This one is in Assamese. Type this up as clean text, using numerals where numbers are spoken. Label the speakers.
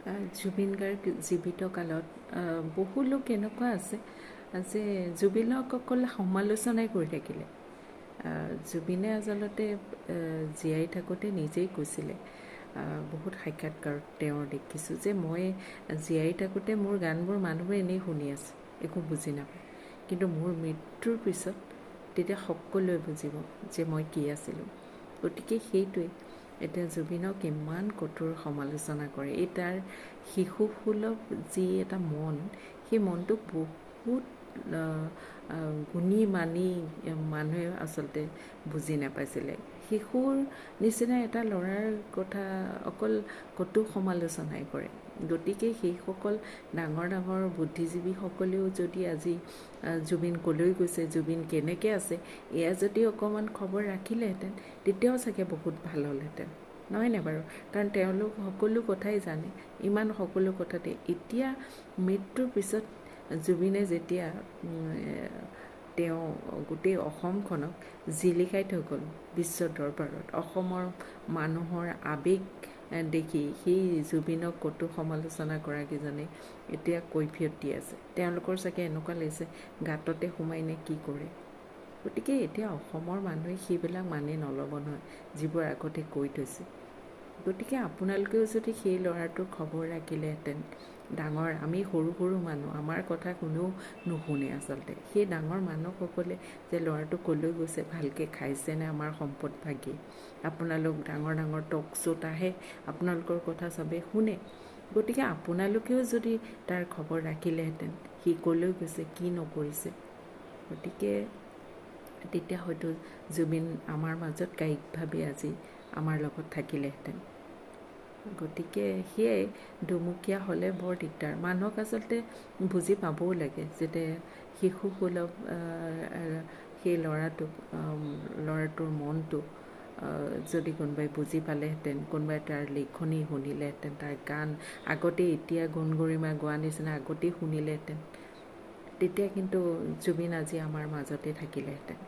Speaker 1: জুবিন গাৰ্গ জীৱিত কালত বহু লোক এনেকুৱা আছে যে জুবিনক অকল সমালোচনাই কৰি থাকিলে। জুবিনে আচলতে জীয়াই থাকোঁতে নিজেই কৈছিলে, বহুত সাক্ষাৎকাৰত তেওঁৰ দেখিছোঁ যে মই জীয়াই থাকোঁতে মোৰ গানবোৰ মানুহবোৰে এনেই শুনি আছে, একো বুজি নাপায়, কিন্তু মোৰ মৃত্যুৰ পিছত তেতিয়া সকলোৱে বুজিব যে মই কি আছিলোঁ। গতিকে সেইটোৱে এতিয়া জুবিনক ইমান কঠোৰ সমালোচনা কৰে। এই তাৰ শিশুসুলভ যি এটা মন, সেই মনটোক বহুত গুণী মানি মানুহে আচলতে বুজি নাপাইছিলে। শিশুৰ নিচিনা এটা ল'ৰাৰ কথা অকল কটু সমালোচনাই কৰে। গতিকে সেইসকল ডাঙৰ ডাঙৰ বুদ্ধিজীৱীসকলেও যদি আজি জুবিন ক'লৈ গৈছে, জুবিন কেনেকৈ আছে, এয়া যদি অকণমান খবৰ ৰাখিলেহেঁতেন তেতিয়াও চাগে বহুত ভাল হ'লহেঁতেন, নহয়নে বাৰু? কাৰণ তেওঁলোক সকলো কথাই জানে, ইমান সকলো কথাতে এতিয়া মৃত্যুৰ পিছত জুবিনে যেতিয়া তেওঁ গোটেই অসমখনক জিলিকাই থৈ গ'ল বিশ্ব দৰবাৰত, অসমৰ মানুহৰ আৱেগ দেখি সেই জুবিনক কটু সমালোচনা কৰাকেইজনে এতিয়া কৈফিয়ত দি আছে। তেওঁলোকৰ চাগে এনেকুৱা লাগিছে গাঁততে সোমাই নে কি কৰে। গতিকে এতিয়া অসমৰ মানুহে সেইবিলাক মানি নল'ব নহয়, যিবোৰ আগতে কৈ থৈছে। গতিকে আপোনালোকেও যদি সেই ল'ৰাটোৰ খবৰ ৰাখিলেহেঁতেন, ডাঙৰ আমি সৰু সৰু মানুহ, আমাৰ কথা কোনেও নুশুনে আচলতে। সেই ডাঙৰ মানুহসকলে যে ল'ৰাটো ক'লৈ গৈছে, ভালকৈ খাইছেনে আমাৰ সম্পদ ভাগি, আপোনালোক ডাঙৰ ডাঙৰ টক শ্ব'ত আহে, আপোনালোকৰ কথা চবেই শুনে। গতিকে আপোনালোকেও যদি তাৰ খবৰ ৰাখিলেহেঁতেন, সি ক'লৈ গৈছে, কি নকৰিছে, গতিকে তেতিয়া হয়তো জুবিন আমাৰ মাজত কায়িকভাৱে আজি আমাৰ লগত থাকিলেহেঁতেন। গতিকে সেয়াই দুমুখীয়া হ'লে বৰ দিগদাৰ। মানুহক আচলতে বুজি পাবও লাগে যে শিশুসুলভ সেই ল'ৰাটোৰ মনটো যদি কোনোবাই বুজি পালেহেঁতেন, কোনোবাই তাৰ লিখনি শুনিলেহেঁতেন, তাৰ গান আগতেই এতিয়া গুণ গৰিমা গোৱা নিচিনা আগতেই শুনিলেহেঁতেন, তেতিয়া কিন্তু জুবিন আজি আমাৰ মাজতে থাকিলেহেঁতেন।